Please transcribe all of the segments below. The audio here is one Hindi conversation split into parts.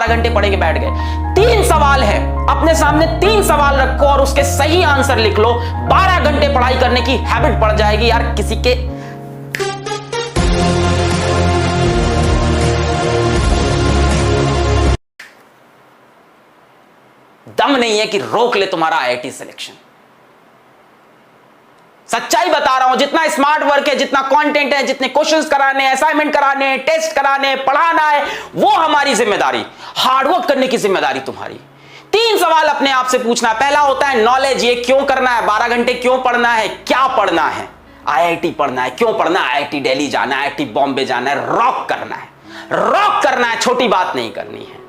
12 घंटे पढ़ के बैठ गए। 3 सवाल है, अपने सामने 3 सवाल रखो और उसके सही आंसर लिख लो, 12 घंटे पढ़ाई करने की हैबिट पड़ जाएगी यार। किसी के दम नहीं है कि रोक ले तुम्हारा आईआईटी सिलेक्शन। सच्चाई बता रहा हूं, जितना स्मार्ट वर्क है, जितना कंटेंट है, जितने क्वेश्चंस कराने, असाइनमेंट कराने, टेस्ट कराने, पढ़ाना है, वो हमारी जिम्मेदारी। हार्डवर्क करने की जिम्मेदारी तुम्हारी। 3 सवाल अपने आप से पूछना। पहला होता है नॉलेज, ये क्यों करना है, 12 घंटे क्यों पढ़ना है, क्या पढ़ना है, आईआईटी पढ़ना है, क्यों पढ़ना है, आईआईटी दिल्ली जाना है, आईआईटी बॉम्बे जाना है, रॉक करना है, रॉक करना है, छोटी बात नहीं करनी है।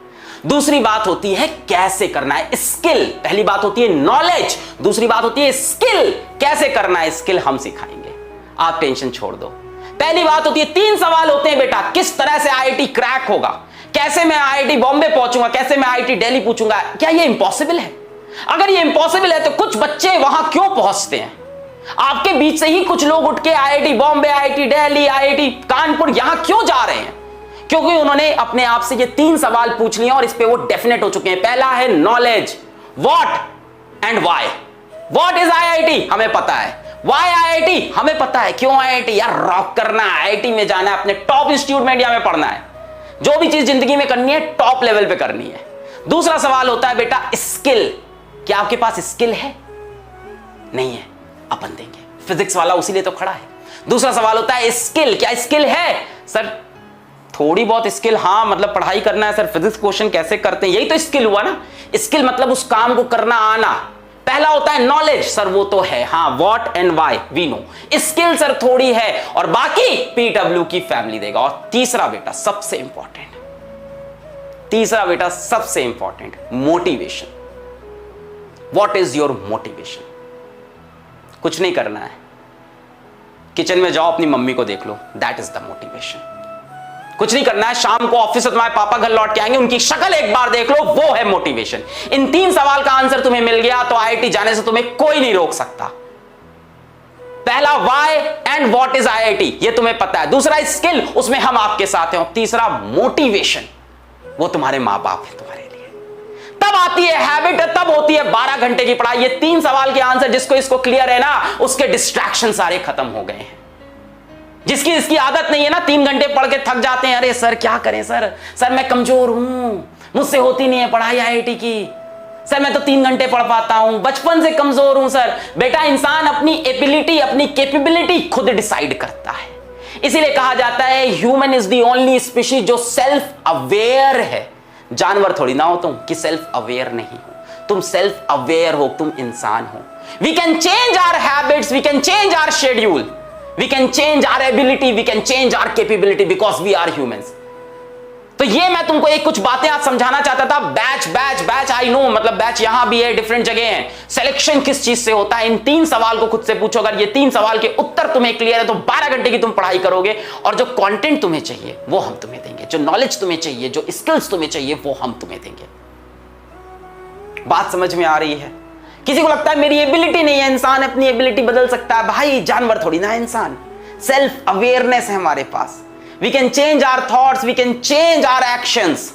दूसरी बात होती है कैसे करना है, स्किल। पहली बात होती है नॉलेज, दूसरी बात होती है स्किल। कैसे करना है स्किल हम सिखाएंगे, आप टेंशन छोड़ दो। पहली बात होती है 3 सवाल होते हैं बेटा, किस तरह से आईआईटी क्रैक होगा, कैसे मैं आईआईटी बॉम्बे पहुंचूंगा, कैसे मैं आईआईटी दिल्ली पहुंचूंगा। क्या ये इंपॉसिबल है? अगर ये इंपॉसिबल है तो कुछ बच्चे वहां क्यों पहुंचते हैं? आपके बीच से ही कुछ लोग उठ के IIT Bombay, IIT Delhi, IIT Kanpur यहां क्यों जा रहे हैं? क्योंकि उन्होंने अपने आप से ये 3 सवाल पूछ लिए और इस पे वो डेफिनेट हो चुके हैं। पहला है knowledge, what and why. What is IIT, हमें पता है। व्हाई आईआईटी, हमें पता है। क्यों आईआईटी? यार रॉक करना है, आईआईटी में जाना है, अपने टॉप इंस्टीट्यूट में इंडिया में पढ़ना है। जो भी चीज जिंदगी में करनी है टॉप लेवल पे करनी है। दूसरा सवाल होता है बेटा स्किल। क्या आपके पास स्किल है? नहीं है, अपन देंगे। फिजिक्स वाला उसी लिए तो खड़ा है। दूसरा सवाल होता है स्किल। क्या स्किल है? सर थोड़ी बहुत स्किल, हाँ मतलब पढ़ाई करना है सर, फिजिक्स क्वेश्चन कैसे करते हैं, यही तो स्किल हुआ ना। स्किल मतलब उस काम को करना आना। पहला होता है नॉलेज, सर वो तो है, हाँ what and why we know. Skill sir थोड़ी है और बाकी पीडब्ल्यू की फैमिली देगा। और तीसरा बेटा सबसे important, motivation. What is your motivation? कुछ नहीं करना है, किचन में जाओ अपनी मम्मी को देख लो, दैट इज द मोटिवेशन। कुछ नहीं करना है, शाम को ऑफिस से तुम्हारे पापा घर लौट के आएंगे, उनकी शक्ल एक बार देख लो, वो है मोटिवेशन। इन 3 सवाल का आंसर तुम्हें मिल गया तो आईआईटी जाने से तुम्हें कोई नहीं रोक सकता। पहला why and what is IIT, ये तुम्हें पता है। दूसरा स्किल, उसमें हम आपके साथ हैं। और तीसरा मोटिवेशन, वो तुम्हारे मां बाप है तुम्हारे लिए। तब आती है हैबिट, तब होती है 12 घंटे की पढ़ाई। ये 3 सवाल के आंसर जिसको इसको क्लियर है ना, उसके डिस्ट्रैक्शन सारे खत्म हो गए हैं। जिसकी इसकी आदत नहीं है ना, 3 घंटे पढ़ के थक जाते हैं, अरे सर क्या करें सर मैं कमजोर हूं, मुझसे होती नहीं है पढ़ाई आईआईटी की, सर मैं तो 3 घंटे पढ़ पाता हूं, बचपन से कमजोर हूं सर। बेटा इंसान अपनी एबिलिटी, अपनी कैपेबिलिटी खुद डिसाइड करता है। इसीलिए कहा जाता है human is the only species जो सेल्फ अवेयर है। जानवर थोड़ी ना हो तुम कि सेल्फ अवेयर नहीं हो, तुम सेल्फ अवेयर हो, तुम इंसान हो। We can change our habits, we can change our schedule, we can change our ability, we can change our capability because we are humans। तो ये मैं तुमको एक कुछ बातें आज समझाना चाहता था। बैच आई नो, मतलब बैच यहां भी है, डिफरेंट जगह है। सिलेक्शन किस चीज से होता है, इन 3 सवाल को खुद से पूछो। अगर ये 3 सवाल के उत्तर तुम्हें क्लियर है तो 12 घंटे की तुम पढ़ाई करोगे और जो कंटेंट तुम्हें चाहिए वो हम तुम्हें देंगे, जो नॉलेज तुम्हें चाहिए, जो स्किल्स तुम्हें चाहिए वो हम तुम्हें देंगे। बात समझ में आ रही है? किसी को लगता है मेरी एबिलिटी नहीं है, इंसान अपनी एबिलिटी बदल सकता है। भाई जानवर थोड़ी ना है इंसान, सेल्फ अवेयरनेस है हमारे पास। We can change our thoughts, we can change our actions.